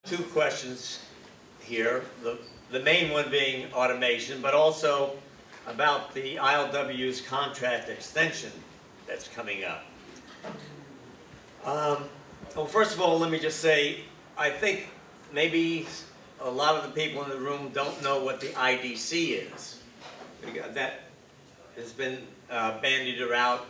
Two questions here. The main one being automation, but also about the ILWU's contract extension that's coming up. Well, first of all, let me just say, I think maybe a lot of the people in the room don't know what the IDC is. That has been bandied around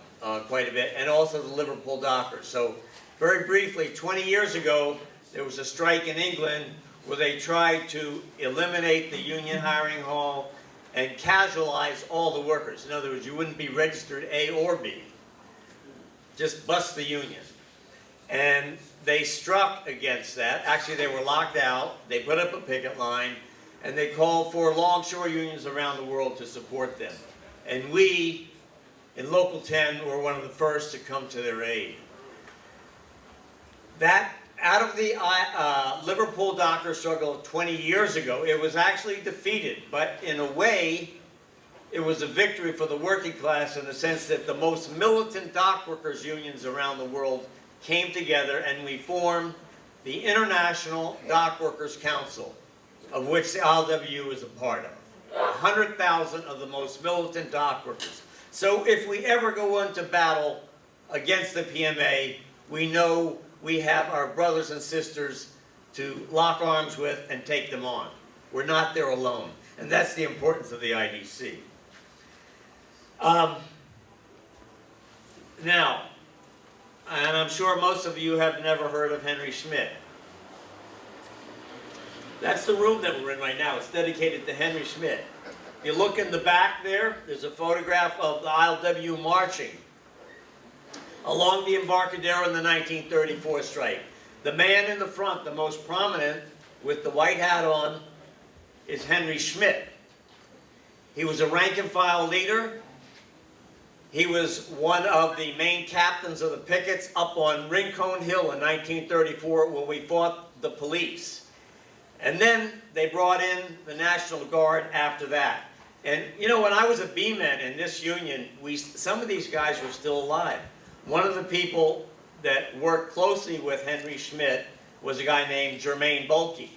quite a bit, and also the Liverpool Dockers. So very briefly, 20 years ago, there was a strike in England where they tried to eliminate the union hiring hall and casualize all the workers. In other words, you wouldn't be registered A or B. Just bust the union. And they struck against that. Actually, they were locked out. They put up a picket line, and they called for longshore unions around the world to support them. And we, in Local 10, were one of the first to come to their aid. That, out of the Liverpool Docker struggle 20 years ago, it was actually defeated, but in a way, it was a victory for the working class in the sense that the most militant dock workers unions around the world came together, and we formed the International Dock Workers Council, of which the ILWU is a part of. 100,000 of the most militant dock workers. So if we ever go into battle against the PMA, we know we have our brothers and sisters to lock arms with and take them on. We're not there alone. And that's the importance of the IDC. Now, and I'm sure most of you have never heard of Henry Schmitt. That's the room that we're in right now. It's dedicated to Henry Schmitt. If you look in the back there, there's a photograph of the ILWU marching along the Embarcadero in the 1934 strike. The man in the front, the most prominent, with the white hat on, is Henry Schmitt. He was a rank-and-file leader. He was one of the main captains of the pickets up on Rincon Hill in 1934 when we fought the police. And then they brought in the National Guard after that. And you know, when I was a B-man in this union, some of these guys were still alive. One of the people that worked closely with Henry Schmitt was a guy named Jermaine Bulkey.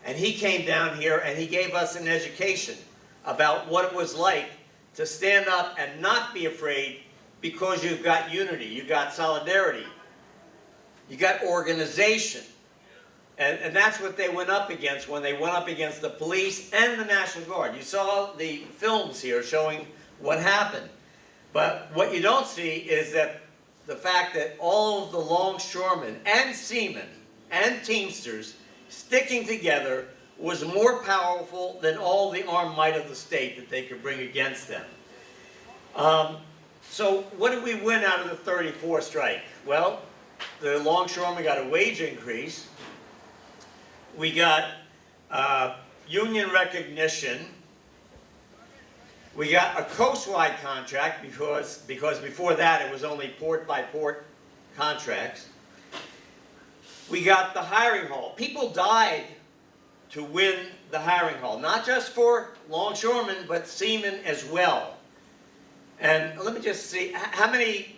And he came down here and he gave us an education about what it was like to stand up and not be afraid, because you've got unity, you've got solidarity, you got organization. And that's what they went up against when they went up against the police and the National Guard. You saw the films here showing what happened. But what you don't see is that the fact that all of the longshoremen and seamen and teamsters sticking together was more powerful than all the armed might of the state that they could bring against them. So what did we win out of the 34 strike? Well, the longshoremen got a wage increase. We got union recognition. We got a coastwide contract because before that it was only port-by-port contracts. We got the hiring hall. People died to win the hiring hall, not just for longshoremen, but seamen as well. And let me just see, how many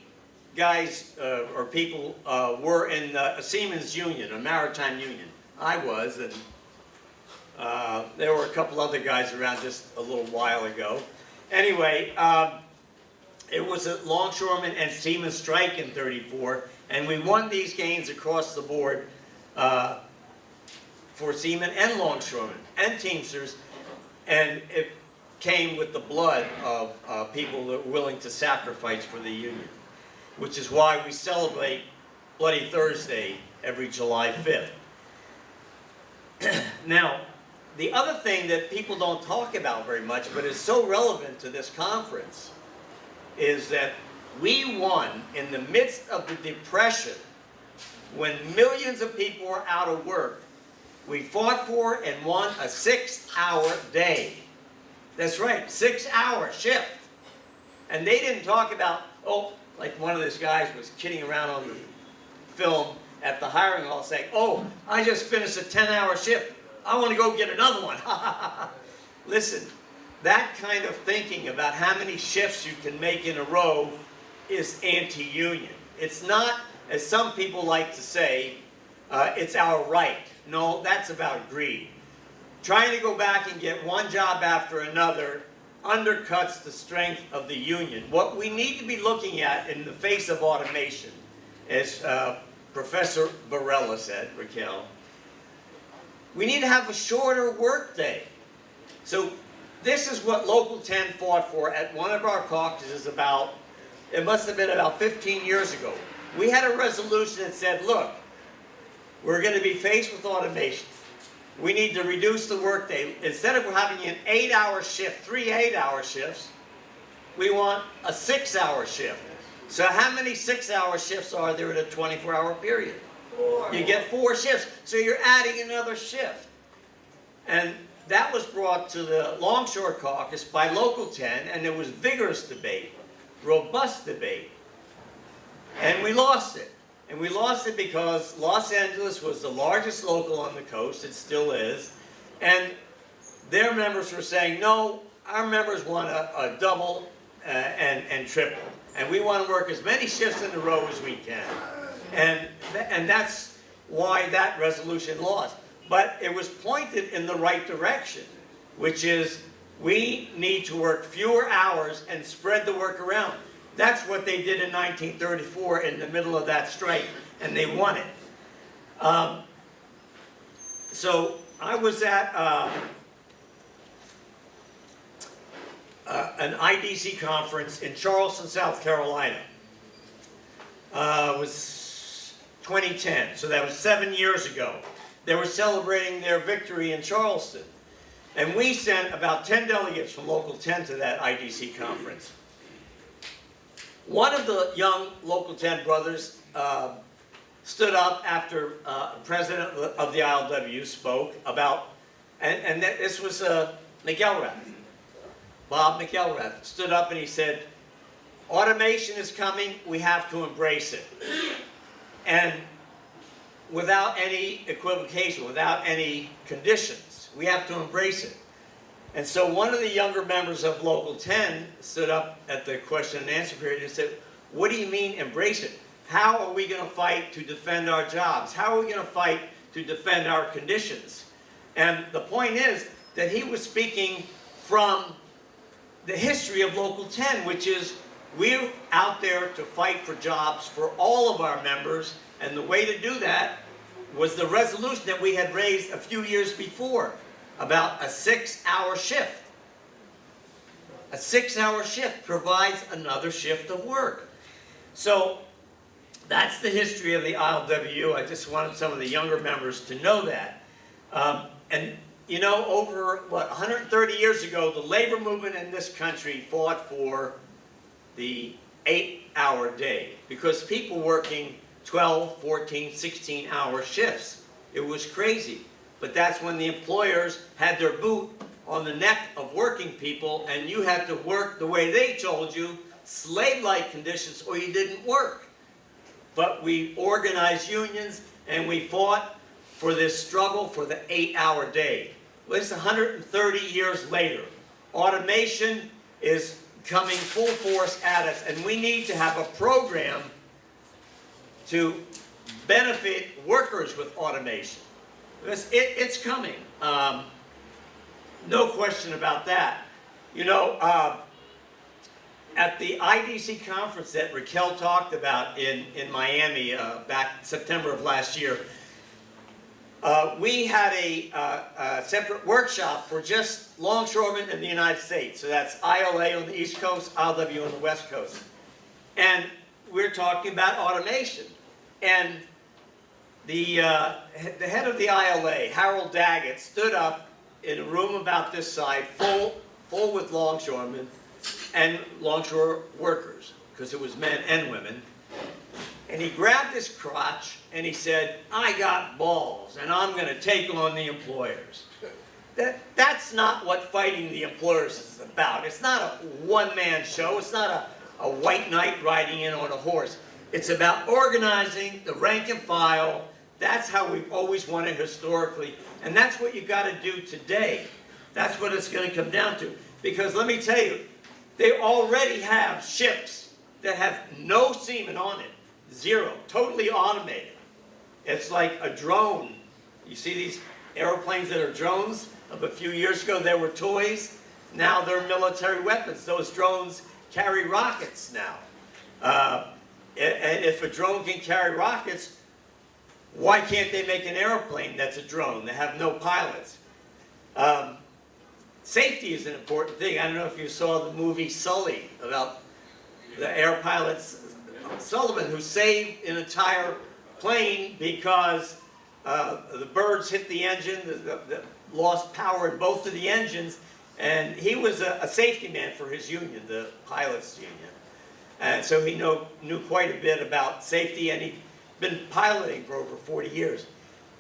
guys or people were in a seamen's union, a maritime union? I was, and there were a couple other guys around just a little while ago. Anyway, it was a longshoreman and seaman strike in '34, and we won these gains across the board for seamen and longshoremen and teamsters, and it came with the blood of people that were willing to sacrifice for the union, which is why we celebrate Bloody Thursday every July 5th. Now, the other thing that people don't talk about very much, but is so relevant to this conference, is that we won in the midst of the Depression, when millions of people were out of work. We fought for and won a 6-hour day. That's right, 6-hour shift. And they didn't talk about, oh, like one of these guys was kidding around on the film at the hiring hall saying, oh, I just finished a 10-hour shift. I want to go get another one. Listen, that kind of thinking about how many shifts you can make in a row is anti-union. It's not, as some people like to say, it's our right. no, that's about greed. Trying to go back and get one job after another undercuts the strength of the union. What we need to be looking at in the face of automation, as Professor Varela said, Raquel, we need to have a shorter work day. So this is what Local 10 fought for at one of our caucuses about, it must have been about 15 years ago. We had a resolution that said, look, we're going to be faced with automation. We need to reduce the workday. Instead of having an 8-hour shift, 3 8-hour shifts, we want a 6-hour shift. So how many 6-hour shifts are there in a 24-hour period? 4. You get 4 shifts, so you're adding another shift. And that was brought to the Longshore Caucus by Local 10, and there was vigorous debate, robust debate. And we lost it. And we lost it because Los Angeles was the largest local on the coast, it still is, and their members were saying, no, our members want a double and triple, and we want to work as many shifts in a row as we can. And that's why that resolution lost. But it was pointed in the right direction, which is we need to work fewer hours and spread the work around. That's what they did in 1934 in the middle of that strike, and they won it. So I was at an IDC conference in Charleston, South Carolina. It was 2010, so that was 7 years ago. They were celebrating their victory in Charleston. And we sent about 10 delegates from Local 10 to that IDC conference. One of the young Local 10 brothers stood up after president of the ILWU spoke about, and this was McElrath, Bob McElrath, stood up and he said, automation is coming, we have to embrace it. And without any equivocation, without any conditions, we have to embrace it. And so one of the younger members of Local 10 stood up at the question and answer period and said, what do you mean embrace it? How are we going to fight to defend our jobs? How are we going to fight to defend our conditions? And the point is that he was speaking from the history of Local 10, which is we're out there to fight for jobs for all of our members, and the way to do that was the resolution that we had raised a few years before about a 6-hour shift. A 6-hour shift provides another shift of work. So that's the history of the ILWU. I just wanted some of the younger members to know that. And you know, over, 130 years ago, the labor movement in this country fought for the 8-hour day because people working 12, 14, 16-hour shifts. It was crazy. But that's when the employers had their boot on the neck of working people, and you had to work the way they told you, slave-like conditions, or you didn't work. But we organized unions, and we fought for this struggle for the 8-hour day. Well, it's 130 years later. Automation is coming full force at us, and we need to have a program to benefit workers with automation. It's coming. No question about that. You know, at the IDC conference that Raquel talked about in Miami back September of last year, we had a separate workshop for just longshoremen in the United States. So that's ILA on the East Coast, ILWU on the West Coast. And we're talking about automation. And the head of the ILA, Harold Daggett, stood up in a room about this size, full with longshoremen and longshore workers, because it was men and women. And he grabbed his crotch and he said, I got balls and I'm going to take on the employers. That's not what fighting the employers is about. It's not a one-man show. It's not a white knight riding in on a horse. It's about organizing the rank and file. That's how we've always won it historically. And that's what you've got to do today. That's what it's going to come down to. Because let me tell you, they already have ships that have no seamen on it. Zero. Totally automated. It's like a drone You see these airplanes that are drones? Of a few years ago, they were toys. Now they're military weapons. Those drones carry rockets now. And if a drone can carry rockets, why can't they make an airplane that's a drone? They have no pilots. Safety is an important thing. I don't know if you saw the movie Sully about the air pilot Sullivan, who saved an entire plane because the birds hit the engine, the lost power in both of the engines, and he was a safety man for his union, the pilots union. And so he knew quite a bit about safety, and he'd been piloting for over 40 years.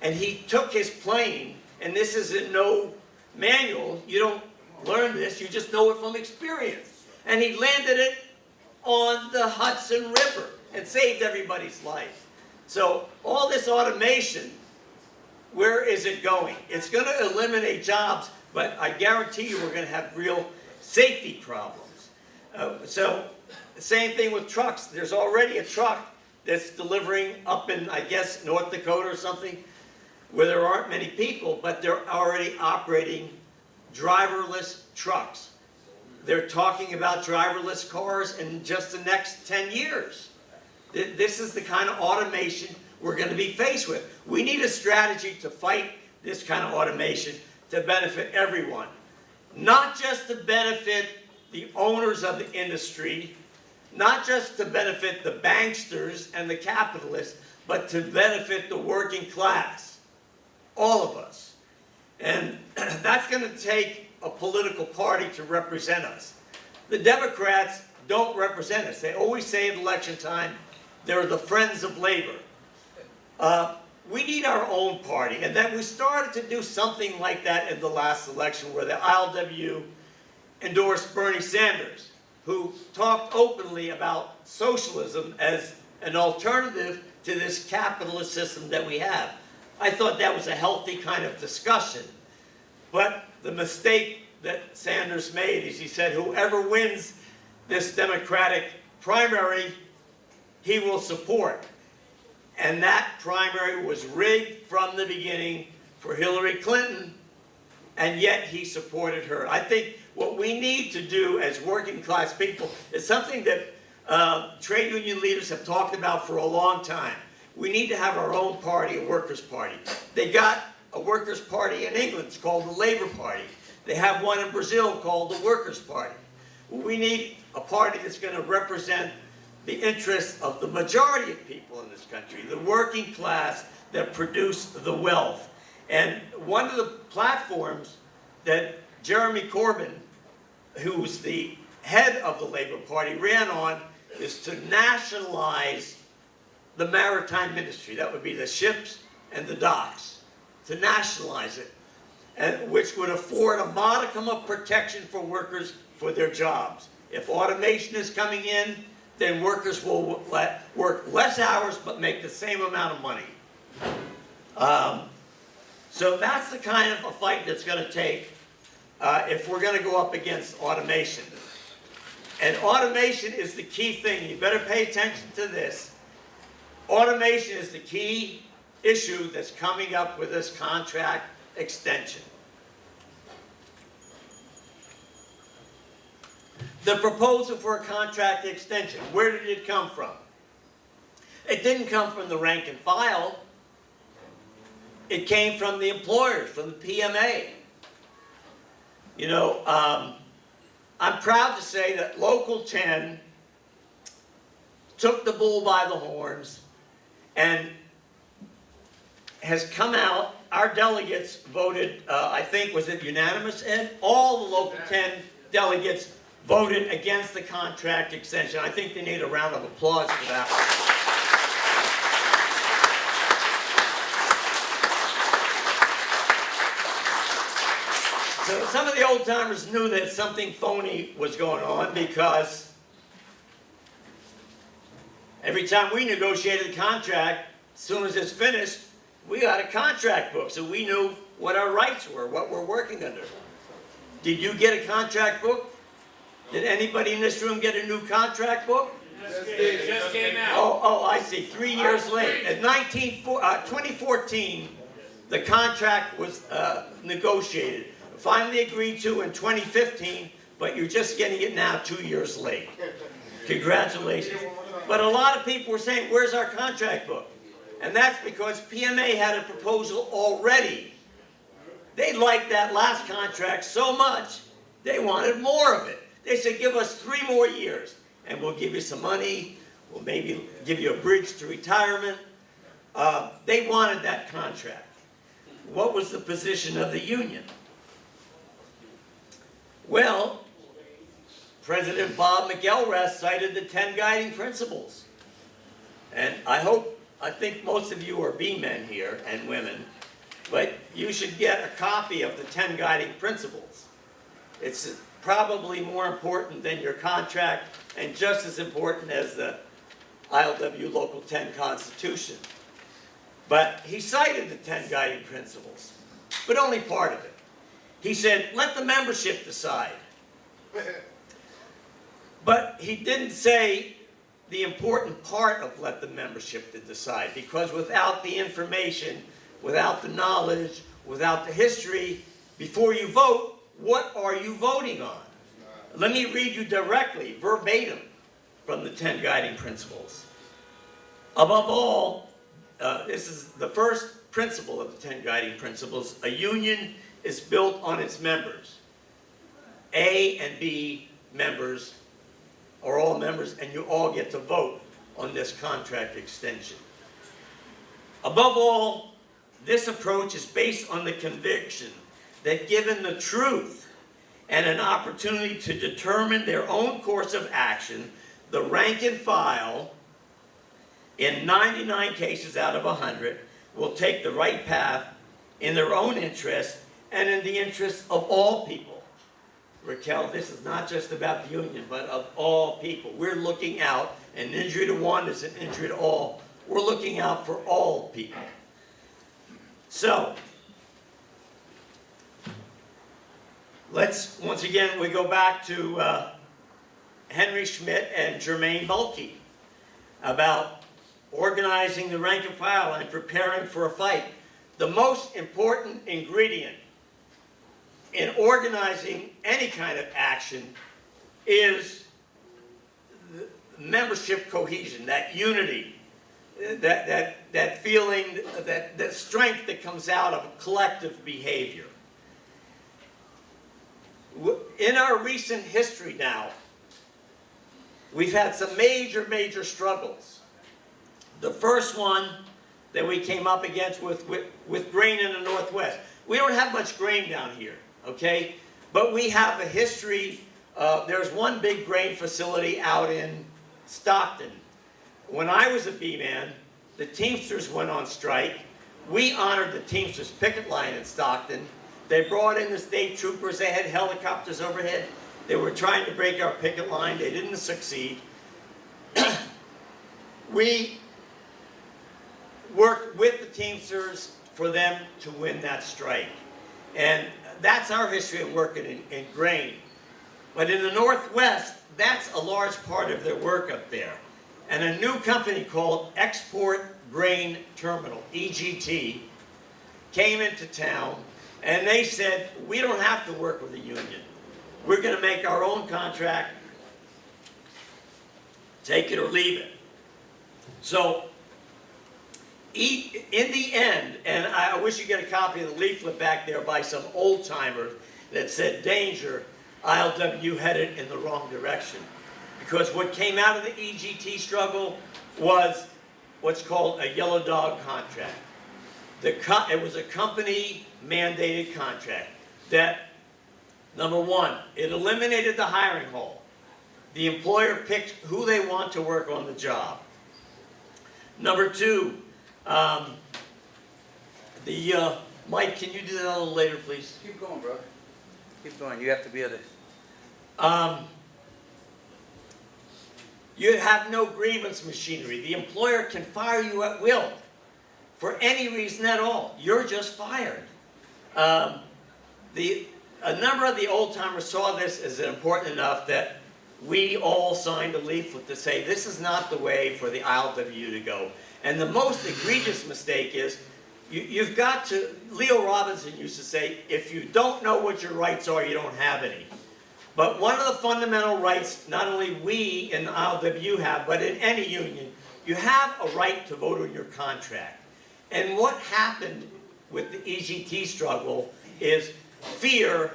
And he took his plane, and this is in no manual, you don't learn this, you just know it from experience. And he landed it on the Hudson River and saved everybody's life. So all this automation, where is it going? It's going to eliminate jobs, but I guarantee you we're going to have real safety problems. So the same thing with trucks. There's already a truck that's delivering up in, I guess, North Dakota or something, where there aren't many people, but they're already operating driverless trucks. They're talking about driverless cars in just the next 10 years. This is the kind of automation we're going to be faced with. We need a strategy to fight this kind of automation to benefit everyone. Not just to benefit the owners of the industry, not just to benefit the banksters and the capitalists, but to benefit the working class, all of us. And that's going to take a political party to represent us. The Democrats don't represent us. They always say at election time, they're the friends of labor. We need our own party, and then we started to do something like that in the last election where the ILWU endorsed Bernie Sanders, who talked openly about socialism as an alternative to this capitalist system that we have. I thought that was a healthy kind of discussion. But the mistake that Sanders made is he said, whoever wins this Democratic primary, he will support. And that primary was rigged from the beginning for Hillary Clinton, and yet he supported her. I think what we need to do as working class people is something that trade union leaders have talked about for a long time. We need to have our own party, a workers' party. They got a workers' party in England, it's called the Labour Party. They have one in Brazil called the Workers' Party. We need a party that's going to represent the interests of the majority of people in this country, the working class that produce the wealth. And one of the platforms that Jeremy Corbyn, who's the head of the Labour Party, ran on is to nationalize the maritime industry. That would be the ships and the docks, to nationalize it, and which would afford a modicum of protection for workers for their jobs. If automation is coming in, then workers will work less hours but make the same amount of money. So that's the kind of a fight that's going to take if we're going to go up against automation. And automation is the key thing. You better pay attention to this. Automation is the key issue that's coming up with this contract extension. The proposal for a contract extension, where did it come from? It didn't come from the rank and file. It came from the employers, from the PMA. You know, I'm proud to say that Local 10 took the bull by the horns and has come out. Our delegates voted, I think, was it unanimous, Ed? All the Local 10 delegates voted against the contract extension. I think they need a round of applause for that. So some of the old timers knew that something phony was going on because every time we negotiated a contract, as soon as it's finished, we got a contract book, so we knew what our rights were, what we're working under. Did you get a contract book? Did anybody in this room get a new contract book? It just came out. Oh, I see. 3 years late. In 2014, the contract was negotiated, finally agreed to in 2015, but you're just getting it now 2 years late. Congratulations. But a lot of people were saying, where's our contract book? And that's because PMA had a proposal already. They liked that last contract so much, they wanted more of it. They said, give us 3 more years, and we'll give you some money, we'll maybe give you a bridge to retirement. They wanted that contract. What was the position of the union? Well, President Bob McElrath cited the 10 guiding principles. And I think most of you are B-men here and women, but you should get a copy of the 10 guiding principles. It's probably more important than your contract and just as important as the ILWU Local 10 Constitution. But he cited the 10 guiding principles, but only part of it. He said, let the membership decide. But he didn't say the important part of let the membership to decide, because without the information, without the knowledge, without the history, before you vote, what are you voting on? Let me read you directly, verbatim, from the 10 guiding principles. Above all, this is the first principle of the 10 guiding principles. A union is built on its members. A and B members are all members, and you all get to vote on this contract extension. Above all, this approach is based on the conviction that given the truth and an opportunity to determine their own course of action, the rank and file, in 99 cases out of 100, will take the right path in their own interest and in the interest of all people. Raquel, this is not just about the union, but of all people. We're looking out. An injury to one is an injury to all. We're looking out for all people. So, let's, once again, we go back to Henry Schmitt and Germain Bulkey about organizing the rank and file and preparing for a fight. The most important ingredient in organizing any kind of action is the membership cohesion, that unity, that feeling, that strength that comes out of collective behavior. In our recent history now, we've had some major struggles. The first one that we came up against with grain in the Northwest. We don't have much grain down here, okay? But we have a history. There's one big grain facility out in Stockton. When I was a B-man, the Teamsters went on strike. We honored the Teamsters picket line in Stockton. They brought in the state troopers. They had helicopters overhead. They were trying to break our picket line. They didn't succeed. We worked with the Teamsters for them to win that strike. And that's our history of working in grain. But in the Northwest, that's a large part of their work up there. And a new company called Export Grain Terminal, EGT, came into town, and they said, we don't have to work with the union. We're going to make our own contract, take it or leave it. So, in the end, and I wish you get a copy of the leaflet back there by some old-timer that said, danger, ILWU headed in the wrong direction. Because what came out of the EGT struggle was what's called a yellow dog contract. It was a company-mandated contract that, number one, it eliminated the hiring hole. The employer picked who they want to work on the job. Number two, Mike, can you do that a little later, please? Keep going, bro. Keep going. You have to be able to. You have no grievance machinery. The employer can fire you at will for any reason at all. You're just fired. A number of the old-timers saw this as important enough that we all signed a leaflet to say this is not the way for the ILWU to go. And the most egregious mistake is you've got to, Leo Robinson used to say, if you don't know what your rights are, you don't have any. But one of the fundamental rights, not only we in the ILWU have, but in any union, you have a right to vote on your contract. And what happened with the EGT struggle is fear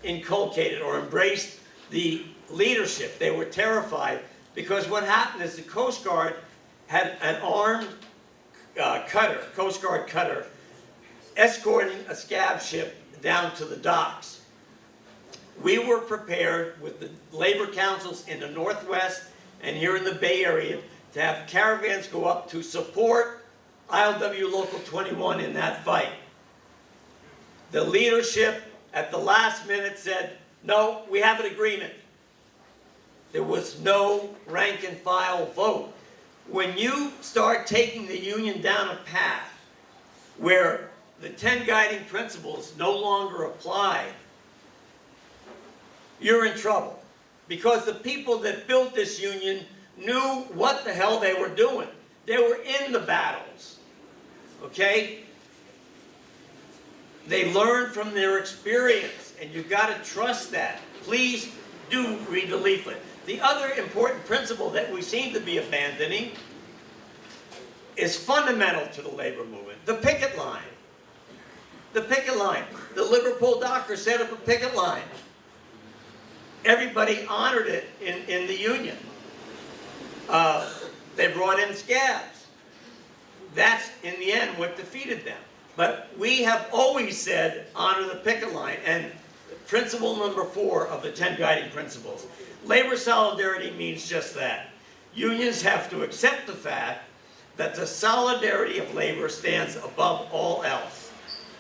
inculcated or embraced the leadership. They were terrified because what happened is the Coast Guard had an armed cutter, Coast Guard cutter, escorting a scab ship down to the docks. We were prepared with the labor councils in the Northwest and here in the Bay Area to have caravans go up to support ILWU Local 21 in that fight. The leadership at the last minute said, no, we have an agreement. There was no rank and file vote. When you start taking the union down a path where the 10 guiding principles no longer apply, you're in trouble. Because the people that built this union knew what the hell they were doing. They were in the battles. Okay? They learned from their experience, and you've got to trust that. Please do read the leaflet. The other important principle that we seem to be abandoning is fundamental to the labor movement, the picket line. The picket line. The Liverpool dockers set up a picket line. Everybody honored it in the union. They brought in scabs. That's, in the end, what defeated them. But we have always said, honor the picket line. And principle number 4 of the 10 guiding principles. Labor solidarity means just that. Unions have to accept the fact that the solidarity of labor stands above all else,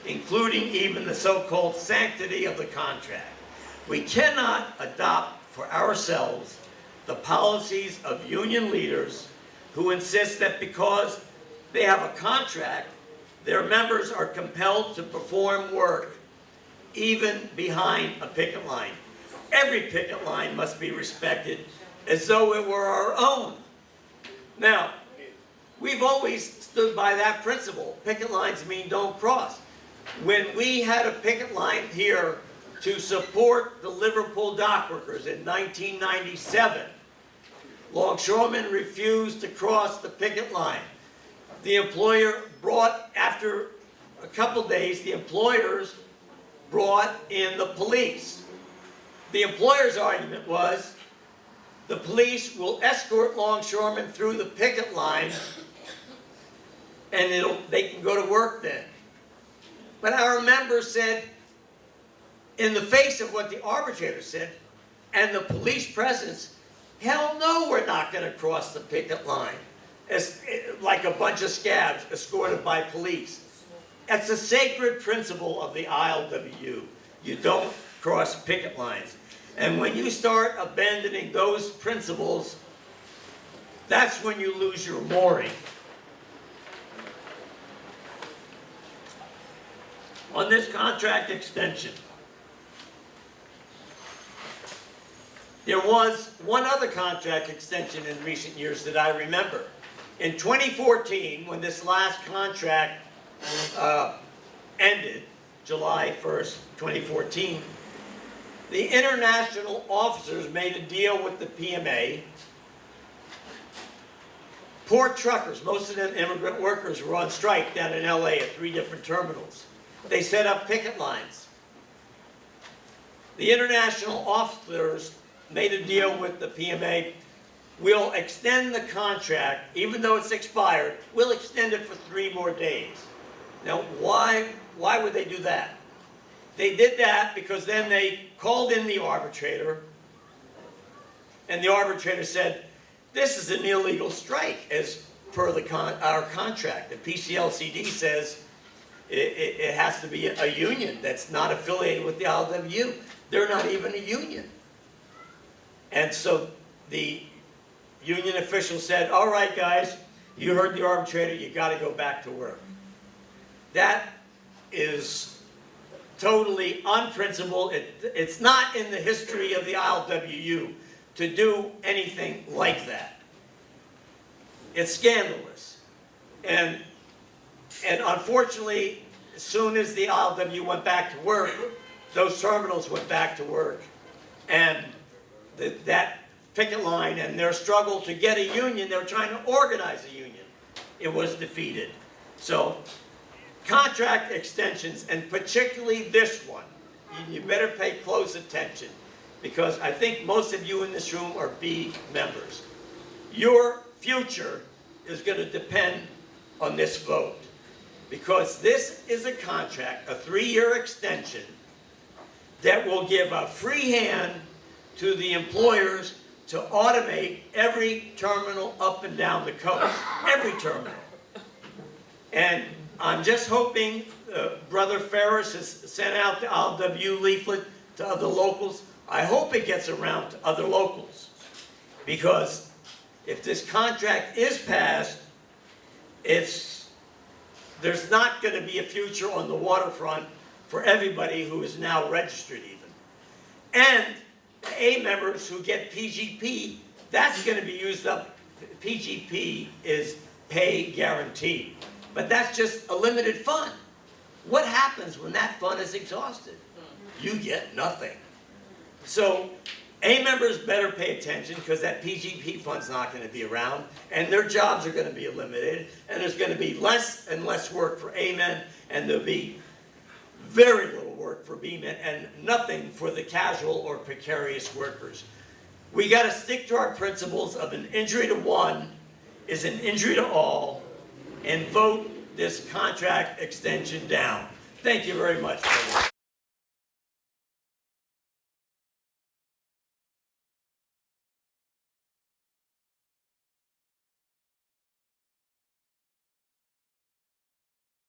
including even the so-called sanctity of the contract. We cannot adopt for ourselves the policies of union leaders who insist that because they have a contract, their members are compelled to perform work even behind a picket line. Every picket line must be respected as though it were our own. Now, we've always stood by that principle. Picket lines mean don't cross. When we had a picket line here to support the Liverpool dockworkers in 1997, longshoremen refused to cross the picket line. The employer brought, after a couple days, the employers brought in the police. The employer's argument was the police will escort longshoremen through the picket line and they can go to work then. But our members said, in the face of what the arbitrator said and the police presence, hell no, we're not going to cross the picket line as like a bunch of scabs escorted by police. That's a sacred principle of the ILWU. You don't cross picket lines. And when you start abandoning those principles, that's when you lose your mooring. On this contract extension, there was one other contract extension in recent years that I remember. In 2014, when this last contract ended, July 1st, 2014, the international officers made a deal with the PMA. Port truckers, most of them immigrant workers, were on strike down in L.A. at 3 different terminals. They set up picket lines. The international officers made a deal with the PMA. We'll extend the contract, even though it's expired, we'll extend it for 3 more days. Now, why would they do that? They did that because then they called in the arbitrator, and the arbitrator said, this is an illegal strike as per our contract. The PCLCD says it has to be a union that's not affiliated with the ILWU. They're not even a union. And so the union official said, all right, guys, you heard the arbitrator, you got to go back to work. That is totally unprincipled. It's not in the history of the ILWU to do anything like that. It's scandalous. And And unfortunately, as soon as the ILWU went back to work, those terminals went back to work. And that picket line and their struggle to get a union, they were trying to organize a union, it was defeated. So contract extensions, and particularly this one, you better pay close attention, because I think most of you in this room are B members. Your future is going to depend on this vote, because this is a contract, a 3-year extension, that will give a free hand to the employers to automate every terminal up and down the coast, every terminal. And I'm just hoping Brother Ferris has sent out the ILWU leaflet to other locals. I hope it gets around to other locals, because if this contract is passed, there's not going to be a future on the waterfront for everybody who is now registered even. And the A members who get PGP, that's going to be used up. PGP is pay guaranteed. But that's just a limited fund. What happens when that fund is exhausted? You get nothing. So A members better pay attention, because that PGP fund's not going to be around, and their jobs are going to be eliminated, and there's going to be less and less work for A men, and there'll be very little work for B men, and nothing for the casual or precarious workers. We got to stick to our principles of an injury to one is an injury to all, and vote this contract extension down. Thank you very much.